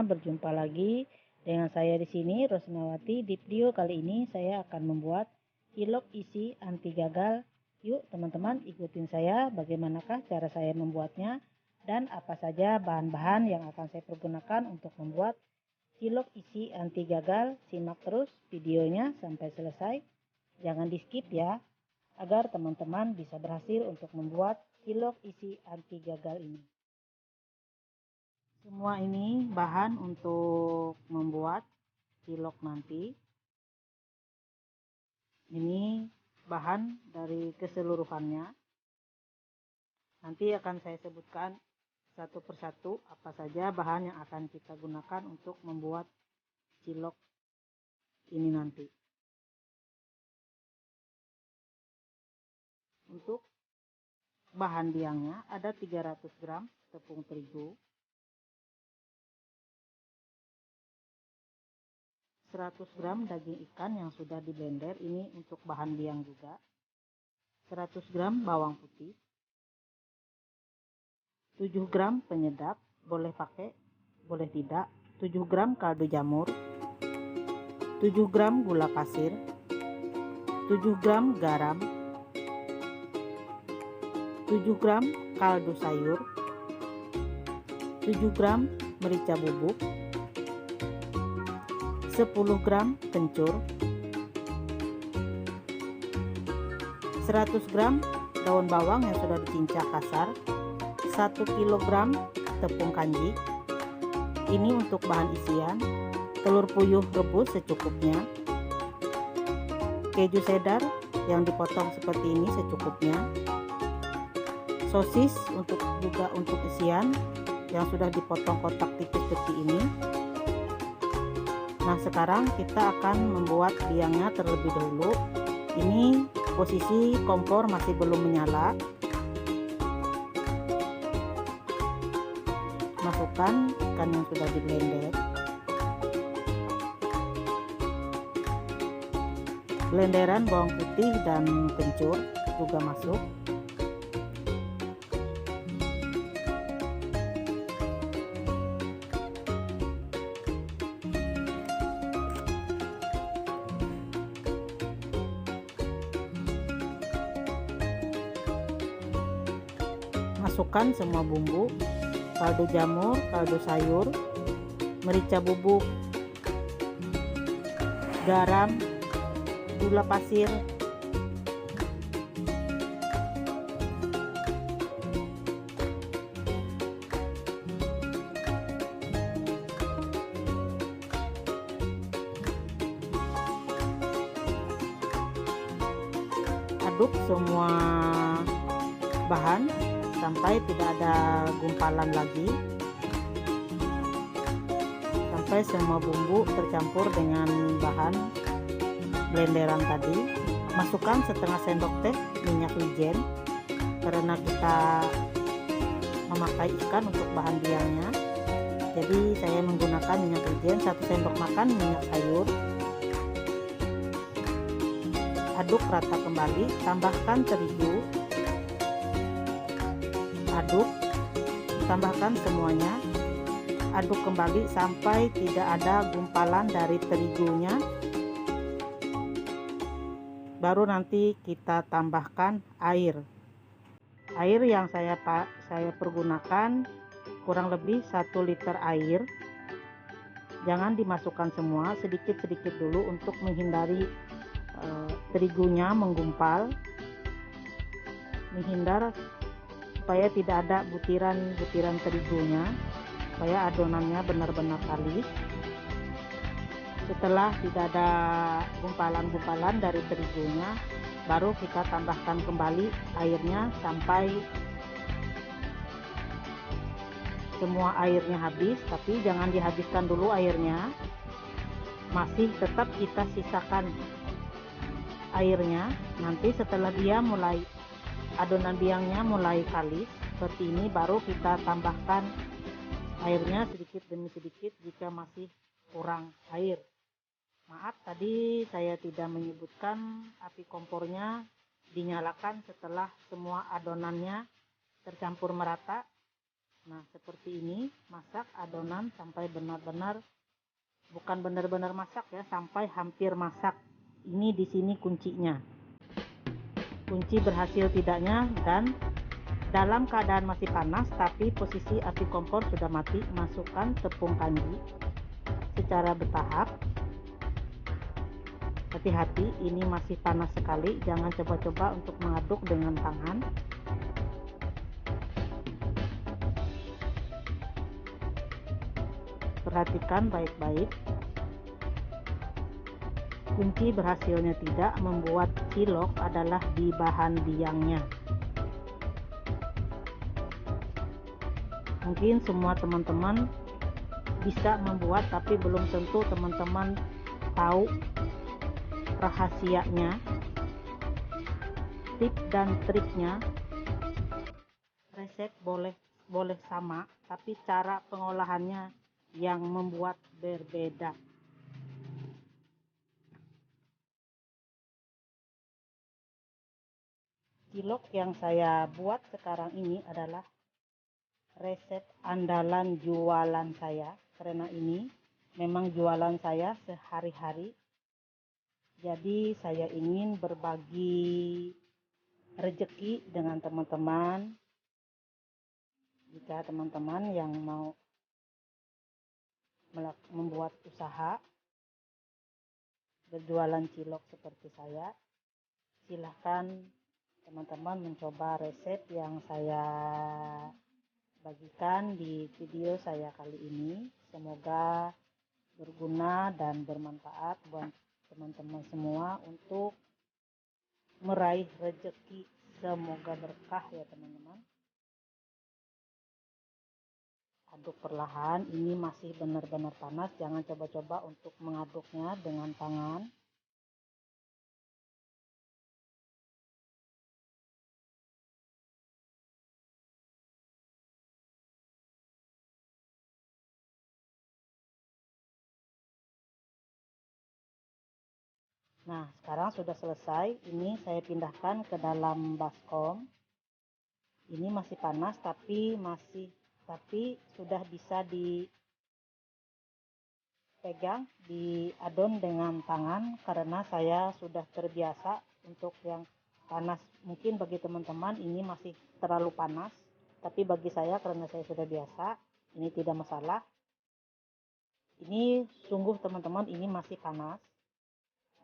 berjumpa lagi dengan saya di sini, Rosnawati. Di video kali ini saya akan membuat cilok isi anti gagal. Yuk teman-teman, ikutin saya bagaimanakah cara saya membuatnya dan apa saja bahan-bahan yang akan saya pergunakan untuk membuat cilok isi anti gagal. Simak terus videonya sampai selesai. Jangan di skip ya, agar teman-teman bisa berhasil untuk membuat cilok isi anti gagal ini. Semua ini bahan untuk membuat cilok nanti. Ini bahan dari keseluruhannya. Nanti akan saya sebutkan satu persatu apa saja bahan yang akan kita gunakan untuk membuat cilok ini nanti. Untuk bahan biangnya ada 300 gram tepung terigu, 100 gram daging ikan yang sudah di blender, ini untuk bahan biang juga, 100 gram bawang putih, 7 gram penyedap, boleh pakai, boleh tidak, 7 gram kaldu jamur, 7 gram gula pasir, 7 gram garam, 7 gram kaldu sayur, 7 gram merica bubuk, 10 gram kencur, 100 gram daun bawang yang sudah dicincang kasar, 1 kg tepung kanji. Ini untuk bahan isian. Telur puyuh rebus secukupnya, keju cheddar yang dipotong seperti ini secukupnya, sosis juga untuk isian yang sudah dipotong kotak tipis seperti ini. Nah, sekarang kita akan membuat biangnya terlebih dahulu. Ini posisi kompor masih belum menyala. Masukkan ikan yang sudah di blender. Blenderan bawang putih dan kencur juga masuk. Masukkan semua bumbu, kaldu jamur, kaldu sayur, merica bubuk, garam, gula pasir, aduk semua bahan sampai tidak ada gumpalan lagi, sampai semua bumbu tercampur dengan bahan blenderan tadi. Masukkan setengah sendok teh minyak wijen karena kita memakai ikan untuk bahan biangnya, jadi saya menggunakan minyak wijen. 1 sendok makan minyak sayur. Aduk rata kembali, tambahkan terigu, aduk, tambahkan semuanya, aduk kembali sampai tidak ada gumpalan dari terigunya. Baru nanti kita tambahkan air. Air yang saya pergunakan kurang lebih 1 liter air. Jangan dimasukkan semua, sedikit-sedikit dulu untuk menghindari terigunya menggumpal, menghindar supaya tidak ada butiran-butiran terigunya, supaya adonannya benar-benar halus. Setelah tidak ada gumpalan-gumpalan dari terigunya, baru kita tambahkan kembali airnya sampai semua airnya habis. Tapi jangan dihabiskan dulu airnya, masih tetap kita sisakan airnya. Nanti setelah dia mulai, adonan biangnya mulai kalis seperti ini, baru kita tambahkan airnya sedikit demi sedikit jika masih kurang air. Maaf, tadi saya tidak menyebutkan api kompornya dinyalakan setelah semua adonannya tercampur merata. Nah, seperti ini, masak adonan sampai benar-benar, bukan benar-benar masak ya, sampai hampir masak. Ini di sini kuncinya. Kunci berhasil tidaknya, dan dalam keadaan masih panas tapi posisi api kompor sudah mati, masukkan tepung kanji secara bertahap. Hati-hati, ini masih panas sekali, jangan coba-coba untuk mengaduk dengan tangan. Perhatikan baik-baik. Kunci berhasilnya tidak membuat cilok adalah di bahan biangnya. Mungkin semua teman-teman bisa membuat, tapi belum tentu teman-teman tahu rahasianya, tips dan triknya. Resep boleh sama, tapi cara pengolahannya yang membuat berbeda. Cilok yang saya buat sekarang ini adalah resep andalan jualan saya, karena ini memang jualan saya sehari-hari. Jadi saya ingin berbagi rezeki dengan teman-teman. Jika teman-teman yang mau membuat usaha berjualan cilok seperti saya, silahkan teman-teman mencoba resep yang saya bagikan di video saya kali ini. Semoga berguna dan bermanfaat buat teman-teman semua untuk meraih rezeki. Semoga berkah ya teman-teman. Aduk perlahan, ini masih benar-benar panas, jangan coba-coba untuk mengaduknya dengan tangan. Nah, sekarang sudah selesai. Ini saya pindahkan ke dalam baskom. Ini masih panas tapi sudah bisa dipegang, diadon dengan tangan, karena saya sudah terbiasa untuk yang panas. Mungkin bagi teman-teman ini masih terlalu panas, tapi bagi saya karena saya sudah biasa, ini tidak masalah. Ini sungguh teman-teman, ini masih panas.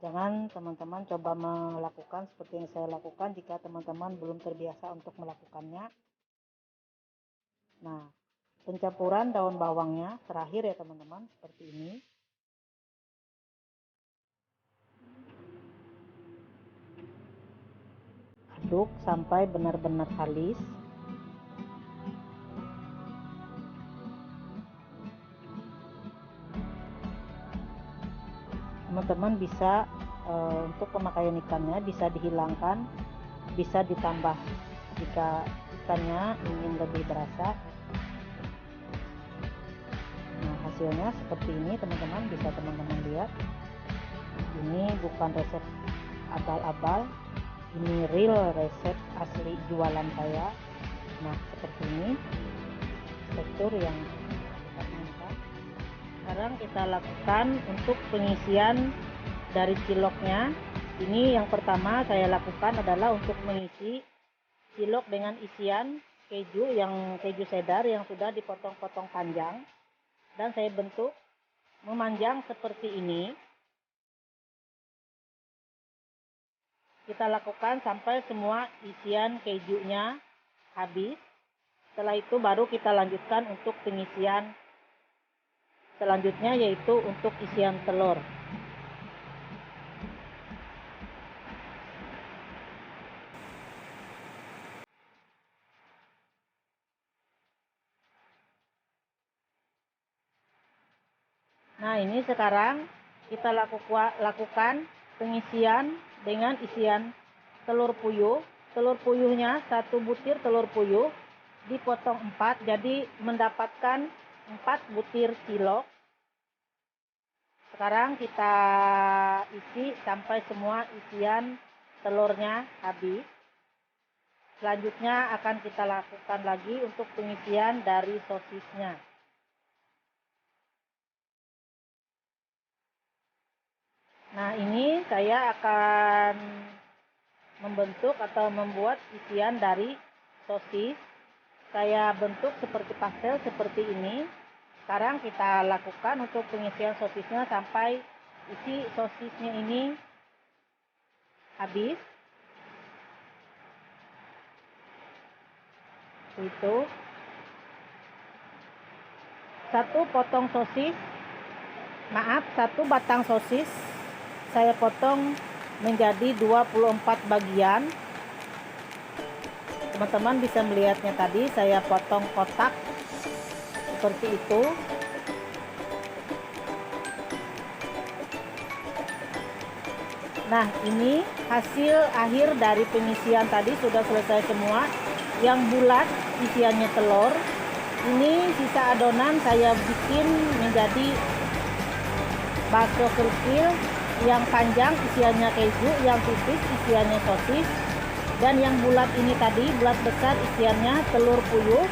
Jangan teman-teman coba melakukan seperti yang saya lakukan jika teman-teman belum terbiasa untuk melakukannya. Nah, pencampuran daun bawangnya terakhir ya teman-teman, seperti ini. Aduk sampai benar-benar halus. Teman-teman bisa untuk pemakaian ikannya bisa dihilangkan, bisa ditambah jika ikannya ingin lebih berasa. Nah, hasilnya seperti ini teman-teman, bisa teman-teman lihat. Ini bukan resep abal-abal, ini real resep asli jualan saya. Nah, seperti ini tekstur yang kita inginkan. Sekarang kita lakukan untuk pengisian dari ciloknya. Ini yang pertama saya lakukan adalah untuk mengisi cilok dengan isian keju, yang keju cheddar yang sudah dipotong-potong panjang dan saya bentuk memanjang seperti ini. Kita lakukan sampai semua isian kejunya habis. Setelah itu baru kita lanjutkan untuk pengisian selanjutnya, yaitu untuk isian telur. Nah, ini sekarang kita lakukan pengisian dengan isian telur puyuh. Telur puyuhnya, 1 butir telur puyuh dipotong 4, jadi mendapatkan 4 butir cilok. Sekarang kita isi sampai semua isian telurnya habis. Selanjutnya akan kita lakukan lagi untuk pengisian dari sosisnya. Nah, ini saya akan membentuk atau membuat isian dari sosis. Saya bentuk seperti pastel seperti ini. Sekarang kita lakukan untuk pengisian sosisnya sampai isi sosisnya ini habis. Itu satu batang sosis saya potong menjadi 24 bagian. Teman-teman bisa melihatnya tadi saya potong kotak seperti itu. Nah, ini hasil akhir dari pengisian tadi sudah selesai semua. Yang bulat isiannya telur. Ini sisa adonan saya bikin menjadi bakso kerikil. Yang panjang isiannya keju, yang tipis isiannya sosis, dan yang bulat ini tadi, bulat besar isiannya telur puyuh.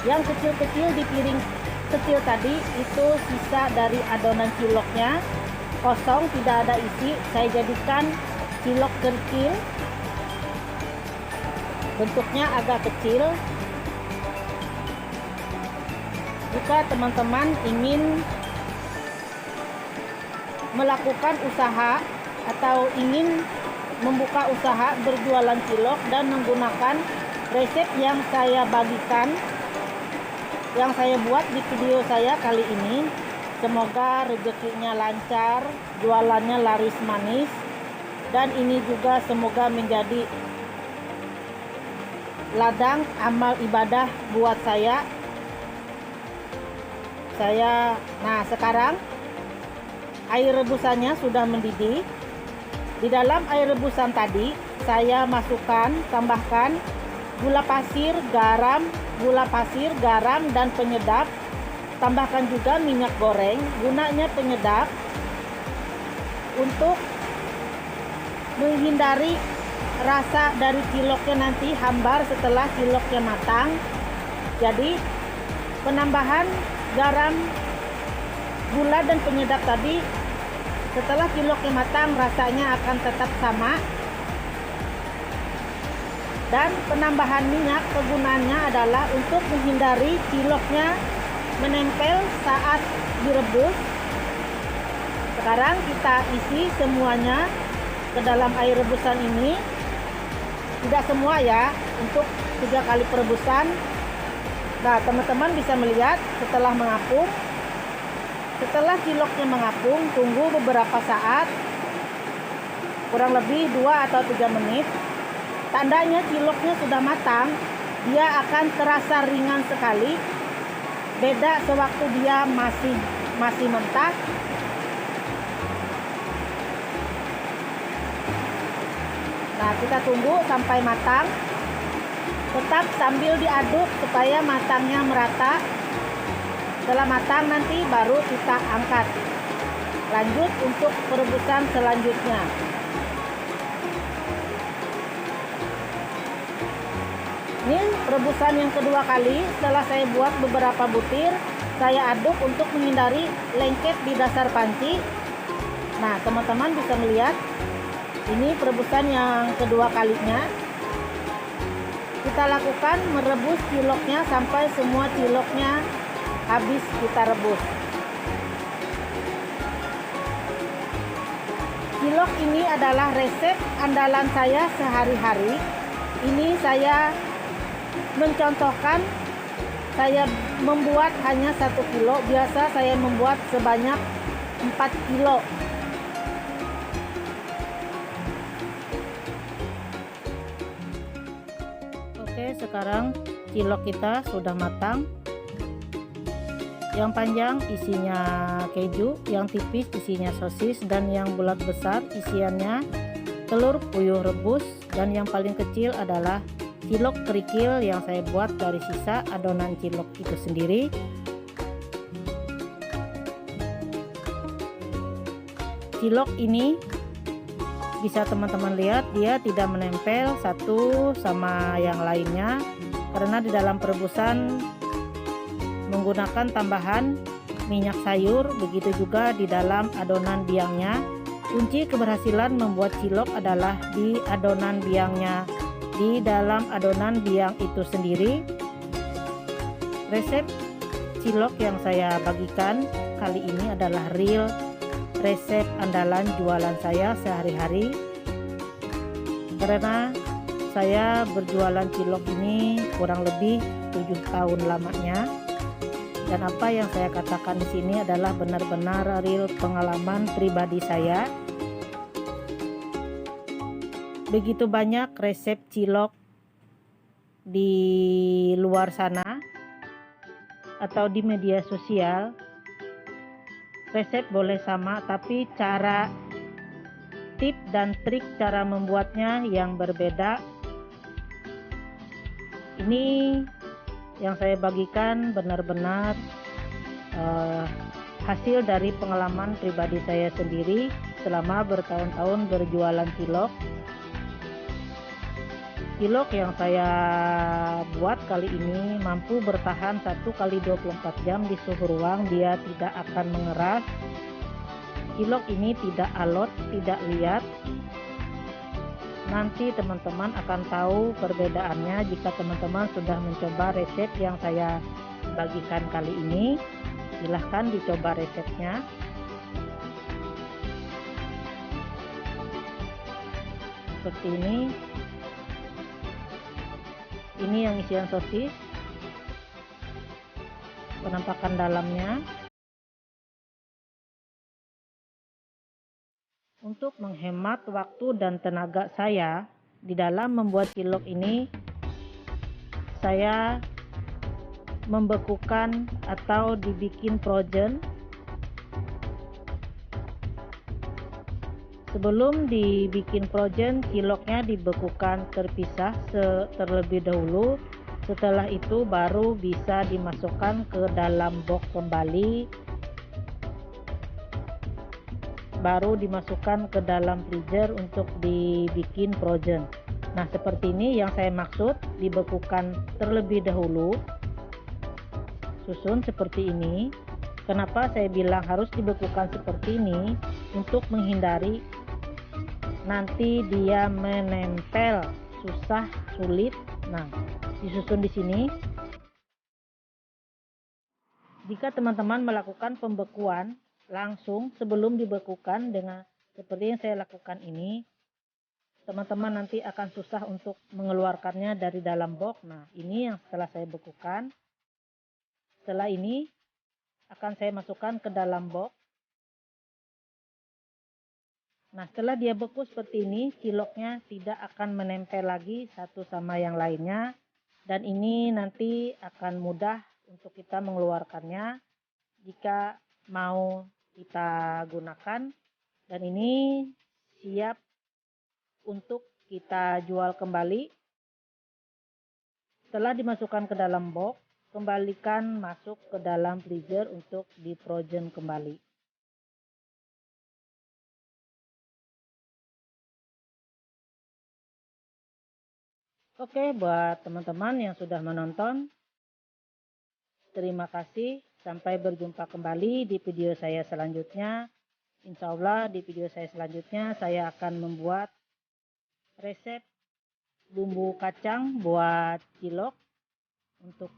Yang kecil-kecil di piring kecil tadi itu sisa dari adonan ciloknya, kosong tidak ada isi. Saya jadikan cilok kerikil, bentuknya agak kecil. Jika teman-teman ingin melakukan usaha atau ingin membuka usaha berjualan cilok dan menggunakan resep yang saya bagikan, yang saya buat di video saya kali ini, semoga rezekinya lancar, jualannya laris manis, dan ini juga semoga menjadi ladang amal ibadah buat saya. Nah, sekarang air rebusannya sudah mendidih. Di dalam air rebusan tadi saya tambahkan gula pasir, garam dan penyedap. Tambahkan juga minyak goreng, gunanya penyedap untuk menghindari rasa dari ciloknya nanti hambar setelah ciloknya matang. Jadi penambahan garam, gula dan penyedap tadi setelah ciloknya matang rasanya akan tetap sama. Dan penambahan minyak kegunaannya adalah untuk menghindari ciloknya menempel saat direbus. Sekarang kita isi semuanya ke dalam air rebusan ini. Tidak semua ya, untuk 3 kali perebusan. Nah, teman-teman bisa melihat setelah mengapung. Setelah ciloknya mengapung, tunggu beberapa saat, kurang lebih 2 atau 3 menit. Tandanya ciloknya sudah matang, dia akan terasa ringan sekali. Beda sewaktu dia masih mentah. Nah, kita tunggu sampai matang. Tetap sambil diaduk supaya matangnya merata. Setelah matang nanti baru kita angkat. Lanjut untuk perebusan selanjutnya. Ini perebusan yang kedua kali. Setelah saya buat beberapa butir, saya aduk untuk menghindari lengket di dasar panci. Nah, teman-teman bisa melihat ini perebusan yang kedua kalinya. Kita lakukan merebus ciloknya sampai semua ciloknya habis kita rebus. Cilok ini adalah resep andalan saya sehari-hari. Ini saya mencontohkan, saya membuat hanya 1 kilo. Biasa saya membuat sebanyak 4 kilo. Oke, sekarang cilok kita sudah matang. Yang panjang isinya keju, yang tipis isinya sosis, dan yang bulat besar isiannya telur puyuh rebus, dan yang paling kecil adalah cilok kerikil yang saya buat dari sisa adonan cilok itu sendiri. Cilok ini bisa teman-teman lihat dia tidak menempel satu sama yang lainnya karena di dalam perebusan menggunakan tambahan minyak sayur, begitu juga di dalam adonan biangnya. Kunci keberhasilan membuat cilok adalah di adonan biangnya. Di dalam adonan biang itu sendiri, resep cilok yang saya bagikan kali ini adalah real resep andalan jualan saya sehari-hari, karena saya berjualan cilok ini kurang lebih 7 tahun lamanya. Dan apa yang saya katakan di sini adalah benar-benar real pengalaman pribadi saya. Begitu banyak resep cilok di luar sana atau di media sosial. Resep boleh sama, tapi cara, tip dan trik cara membuatnya yang berbeda. Ini yang saya bagikan benar-benar hasil dari pengalaman pribadi saya sendiri selama bertahun-tahun berjualan cilok. Cilok yang saya buat kali ini mampu bertahan 1 kali 24 jam di suhu ruang, dia tidak akan mengeras. Cilok ini tidak alot, tidak liat. Nanti teman-teman akan tahu perbedaannya jika teman-teman sudah mencoba resep yang saya bagikan kali ini. Silahkan dicoba resepnya. Seperti ini. Ini yang isian sosis, penampakan dalamnya. Untuk menghemat waktu dan tenaga saya di dalam membuat cilok ini, saya membekukan atau dibikin frozen. Sebelum dibikin frozen, ciloknya dibekukan terpisah terlebih dahulu. Setelah itu baru bisa dimasukkan ke dalam box kembali, baru dimasukkan ke dalam freezer untuk dibikin frozen. Nah, seperti ini yang saya maksud, dibekukan terlebih dahulu. Susun seperti ini. Kenapa saya bilang harus dibekukan seperti ini? Untuk menghindari nanti dia menempel, susah, sulit. Nah, disusun di sini. Jika teman-teman melakukan pembekuan langsung sebelum dibekukan dengan seperti yang saya lakukan ini, teman-teman nanti akan susah untuk mengeluarkannya dari dalam box. Nah, ini yang setelah saya bekukan. Setelah ini akan saya masukkan ke dalam box. Nah, setelah dia beku seperti ini, ciloknya tidak akan menempel lagi satu sama yang lainnya. Dan ini nanti akan mudah untuk kita mengeluarkannya jika mau kita gunakan. Dan ini siap untuk kita jual kembali. Setelah dimasukkan ke dalam box, kembalikan masuk ke dalam freezer untuk di frozen kembali. Oke, buat teman-teman yang sudah menonton, terima kasih. Sampai berjumpa kembali di video saya selanjutnya. Insya Allah di video saya selanjutnya saya akan membuat resep bumbu kacang buat cilok untuk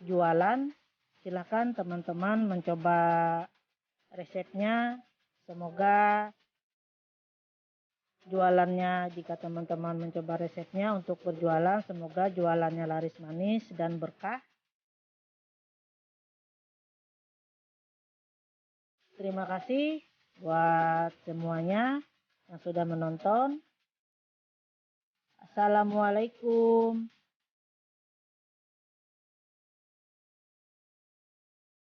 jualan. Silakan teman-teman mencoba resepnya. Semoga jualannya, jika teman-teman mencoba resepnya untuk berjualan, semoga jualannya laris manis dan berkah. Terima kasih buat semuanya yang sudah menonton. Assalamualaikum.